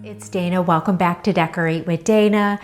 It's Dana. Welcome back to Decorate with Dana.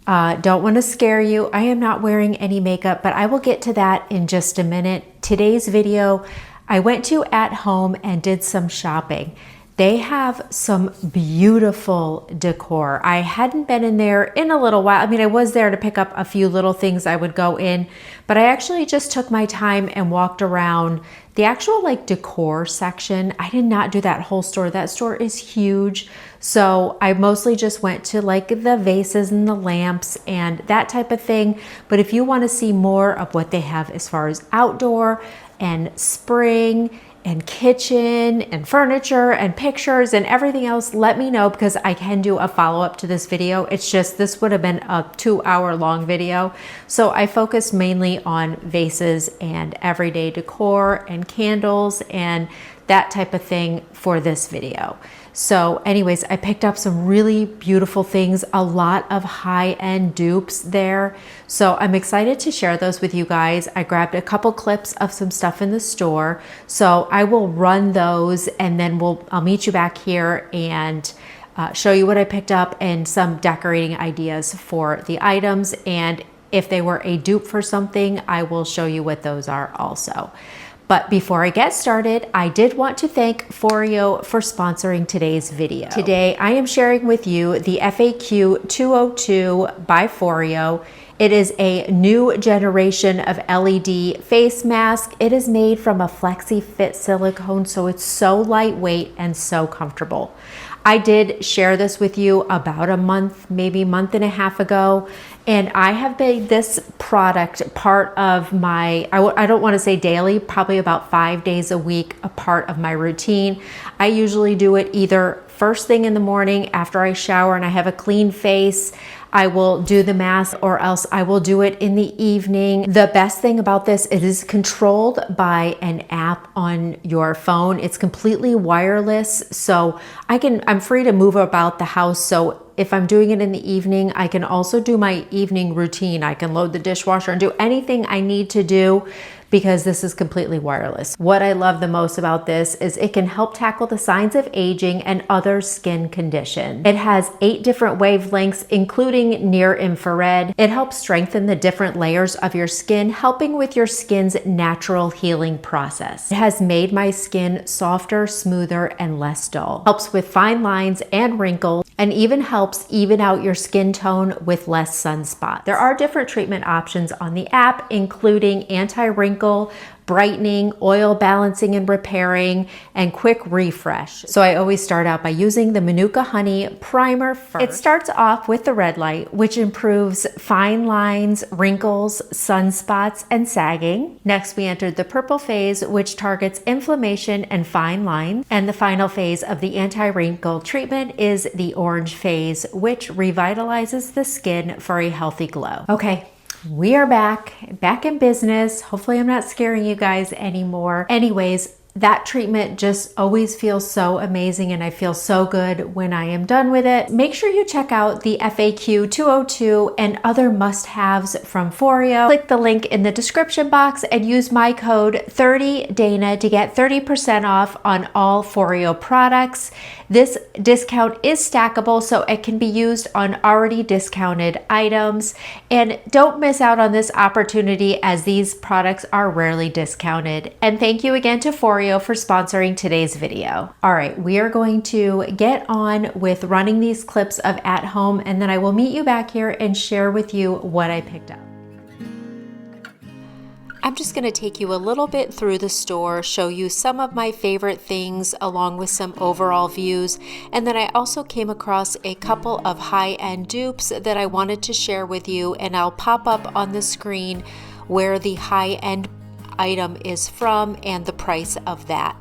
Don't want to scare you. I am not wearing any makeup, but I will get to that in just a minute. Today's video, I went to At Home and did some shopping. They have some beautiful decor. I hadn't been in there in a little while. I mean, I was there to pick up a few little things I would go in, but I actually just took my time and walked around the actual decor section. I did not do that whole store. That store is huge. So I mostly just went to the vases and the lamps and that type of thing. But if you want to see more of what they have as far as outdoor and spring and kitchen and furniture and pictures and everything else, let me know, because I can do a follow-up to this video. It's just, this would have been a 2-hour long video. So I focused mainly on vases and everyday decor and candles and that type of thing for this video. So anyways, I picked up some really beautiful things, a lot of high-end dupes there. So I'm excited to share those with you guys. I grabbed a couple clips of some stuff in the store. So I will run those and then I'll meet you back here and show you what I picked up and some decorating ideas for the items. And if they were a dupe for something, I will show you what those are also. But before I get started, I did want to thank Foreo for sponsoring today's video. Today, I am sharing with you the FAQ 202 by Foreo. It is a new generation of LED face mask. It is made from a flexi fit silicone, so it's so lightweight and so comfortable. I did share this with you about a month, maybe month and a half ago, and I have made this product part of my, I don't want to say daily, probably about 5 days a week, a part of my routine. I usually do it either first thing in the morning after I shower and I have a clean face. I will do the mask, or else I will do it in the evening. The best thing about this, it is controlled by an app on your phone. It's completely wireless, so I'm free to move about the house. So if I'm doing it in the evening, I can also do my evening routine. I can load the dishwasher and do anything I need to do, because this is completely wireless. What I love the most about this is it can help tackle the signs of aging and other skin conditions. It has 8 different wavelengths, including near infrared. It helps strengthen the different layers of your skin, helping with your skin's natural healing process. It has made my skin softer, smoother, and less dull. Helps with fine lines and wrinkles, and even helps even out your skin tone with less sunspots. There are different treatment options on the app, including anti-wrinkle, brightening, oil balancing and repairing, and quick refresh. So I always start out by using the Manuka Honey Primer first. It starts off with the red light, which improves fine lines, wrinkles, sunspots, and sagging. Next, we entered the purple phase, which targets inflammation and fine lines. And the final phase of the anti-wrinkle treatment is the orange phase, which revitalizes the skin for a healthy glow. Okay. We are back in business. Hopefully I'm not scaring you guys anymore. Anyways, that treatment just always feels so amazing, and I feel so good when I am done with it. Make sure you check out the FAQ 202 and other must-haves from Foreo. Click the link in the description box and use my code 30DANA to get 30% off on all Foreo products. This discount is stackable, so it can be used on already discounted items. And don't miss out on this opportunity, as these products are rarely discounted. And thank you again to Foreo for sponsoring today's video. All right, we are going to get on with running these clips of At Home, and then I will meet you back here and share with you what I picked up. I'm just going to take you a little bit through the store, show you some of my favorite things along with some overall views, and then I also came across a couple of high-end dupes that I wanted to share with you, and I'll pop up on the screen where the high-end item is from and the price of that.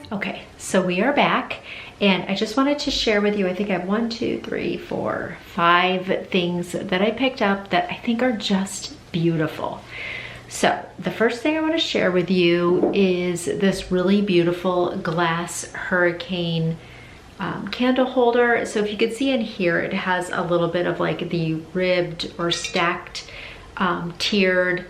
Okay, so we are back, and I just wanted to share with you, I think I have 1, 2, 3, 4, 5 things that I picked up that I think are just beautiful. So the first thing I want to share with you is this really beautiful glass hurricane candle holder. So if you could see in here, it has a little bit of like the ribbed or stacked tiered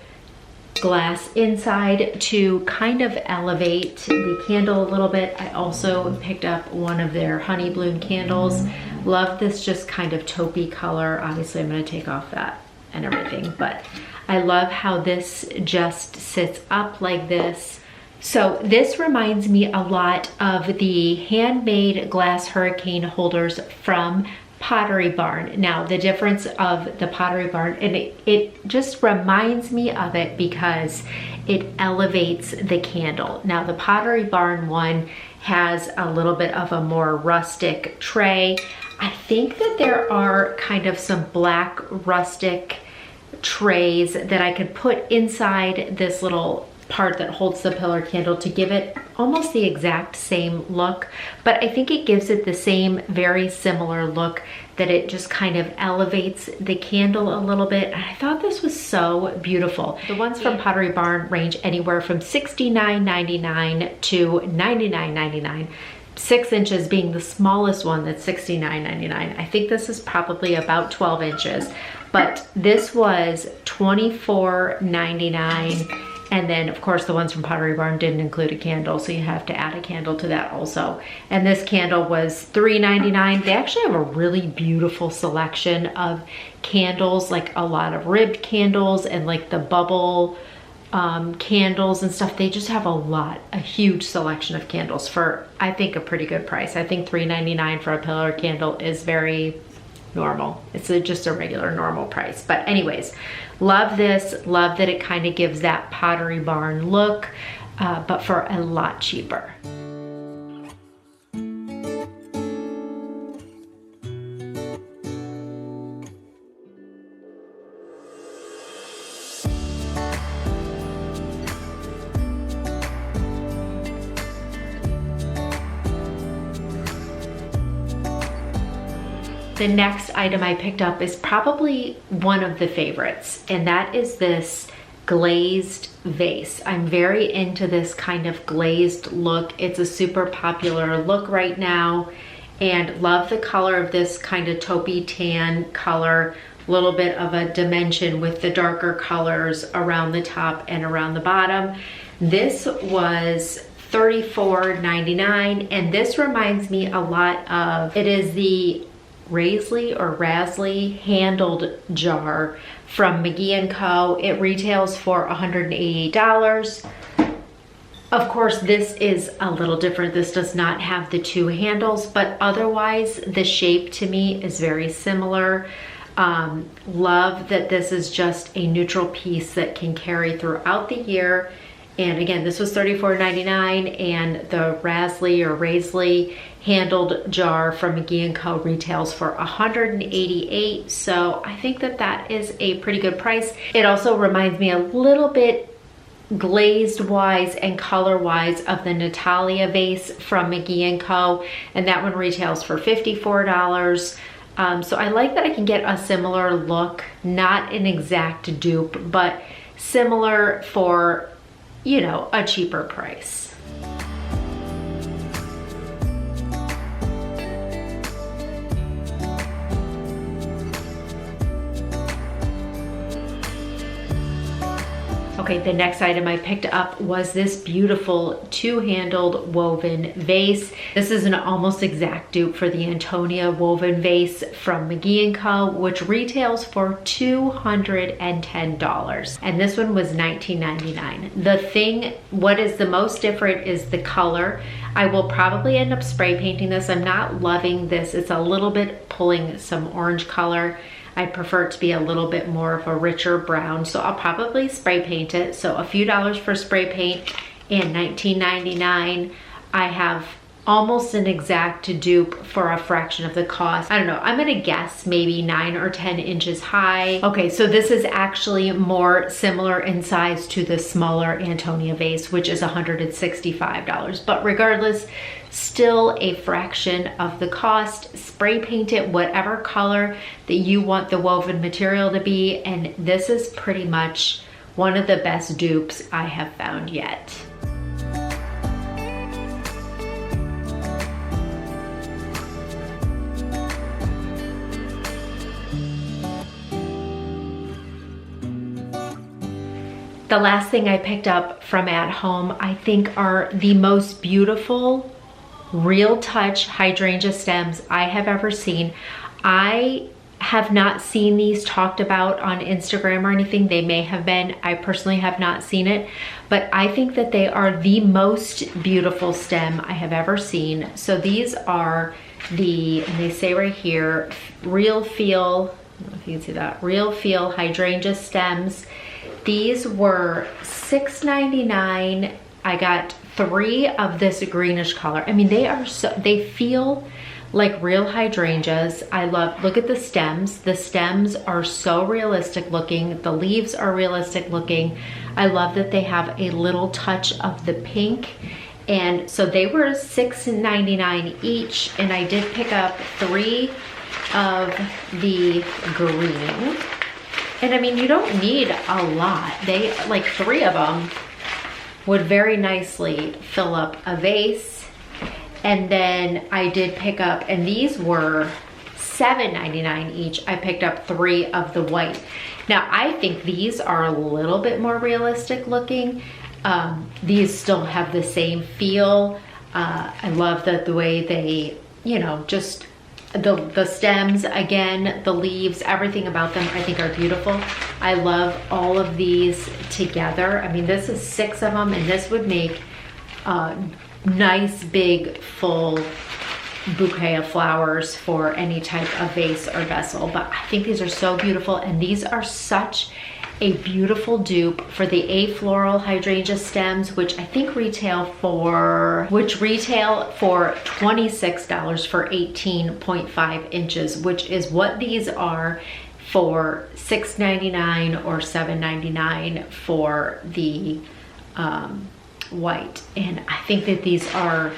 glass inside to kind of elevate the candle a little bit. I also picked up one of their honey bloom candles. Love this just kind of taupey color. Obviously I'm going to take off that and everything, but I love how this just sits up like this. So this reminds me a lot of the handmade glass hurricane holders from Pottery Barn. Now the difference of the Pottery Barn, and it just reminds me of it because it elevates the candle. Now the Pottery Barn one has a little bit of a more rustic tray. I think that there are kind of some black rustic trays that I could put inside this little part that holds the pillar candle to give it almost the exact same look, but I think it gives it the same very similar look, that it just kind of elevates the candle a little bit. And I thought this was so beautiful. The ones from Pottery Barn range anywhere from $69.99 to $99.99. 6 inches being the smallest one, that's $69.99. I think this is probably about 12 inches, but this was $24.99. And then of course the ones from Pottery Barn didn't include a candle, so you have to add a candle to that also. And this candle was $3.99. They actually have a really beautiful selection of candles, like a lot of ribbed candles and like the bubble candles and stuff. They just have a huge selection of candles for, I think, a pretty good price. I think $3.99 for a pillar candle is very normal. It's just a regular normal price. But anyways, love this. Love that it kind of gives that Pottery Barn look, but for a lot cheaper. The next item I picked up is probably one of the favorites, and that is this glazed vase. I'm very into this kind of glazed look. It's a super popular look right now, and love the color of this kind of taupey tan color, a little bit of a dimension with the darker colors around the top and around the bottom. This was $34.99, and this reminds me a lot of, it is the Rasley handled jar from McGee & Co. It retails for $188. Of course, this is a little different. This does not have the 2 handles, but otherwise the shape to me is very similar. Love that this is just a neutral piece that can carry throughout the year. And again, this was $34.99, and the Rasley handled jar from McGee & Co. retails for $188. So I think that that is a pretty good price. It also reminds me a little bit glazed wise and color wise of the Natalia vase from McGee & Co. And that one retails for $54. So I like that I can get a similar look, not an exact dupe, but similar for, you know, a cheaper price. Okay, the next item I picked up was this beautiful 2-handled woven vase. This is an almost exact dupe for the Antonia woven vase from McGee & Co., which retails for $210. And this one was $19.99. The thing, what is the most different is the color. I will probably end up spray painting this. I'm not loving this. It's a little bit pulling some orange color. I prefer it to be a little bit more of a richer brown, so I'll probably spray paint it. So a few dollars for spray paint and $19.99. I have almost an exact dupe for a fraction of the cost. I don't know, I'm gonna guess maybe 9 or 10 inches high. Okay, so this is actually more similar in size to the smaller Antonia vase, which is $165. But regardless, still a fraction of the cost. Spray paint it whatever color that you want the woven material to be, and this is pretty much one of the best dupes I have found yet. The last thing I picked up from At Home, I think, are the most beautiful real touch hydrangea stems I have ever seen. I have not seen these talked about on Instagram or anything. They may have been. I personally have not seen it, but I think that they are the most beautiful stem I have ever seen. So these are the, and they say right here, Real Feel, I don't know if you can see that, Real Feel hydrangea stems. These were $6.99. I got 3 of this greenish color. I mean, they are so, they feel like real hydrangeas. I love, look at the stems. The stems are so realistic looking. The leaves are realistic looking. I love that they have a little touch of the pink. And so they were $6.99 each. And I did pick up 3 of the green. And I mean, you don't need a lot. They, like 3 of them would very nicely fill up a vase. And then I did pick up, and these were $7.99 each. I picked up 3 of the white. Now I think these are a little bit more realistic looking. These still have the same feel. I love that the way they, you know, just the stems, again, the leaves, everything about them I think are beautiful. I love all of these together. I mean, this is 6 of them, and this would make a nice big full bouquet of flowers for any type of vase or vessel. But I think these are so beautiful, and these are such a beautiful dupe for the A floral hydrangea stems, which I think retail for $26 for 18.5 inches, which is what these are for $6.99 or $7.99 for the white. And I think that these are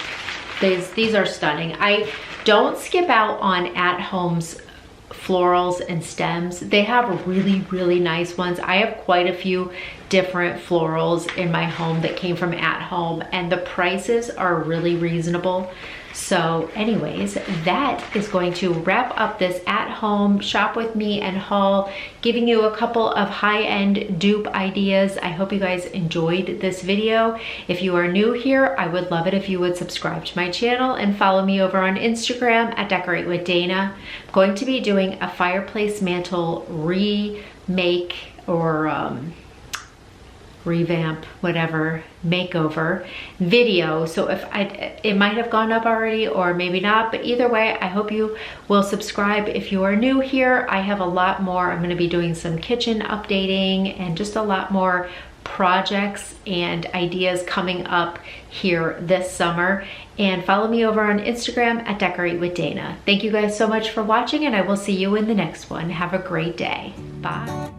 stunning. I don't skip out on At Home's florals and stems. They have really, really nice ones. I have quite a few different florals in my home that came from At Home, and the prices are really reasonable. So anyways, that is going to wrap up this At Home shop with me and haul, giving you a couple of high-end dupe ideas. I hope you guys enjoyed this video. If you are new here, I would love it if you would subscribe to my channel and follow me over on Instagram at Decorate with Dana. I'm going to be doing a fireplace mantle remake or revamp, whatever, makeover video. So if it might have gone up already or maybe not, but either way, I hope you will subscribe if you are new here. I have a lot more. I'm going to be doing some kitchen updating and just a lot more projects and ideas coming up here this summer. And follow me over on Instagram at Decorate with Dana. Thank you guys so much for watching, and I will see you in the next one. Have a great day. Bye.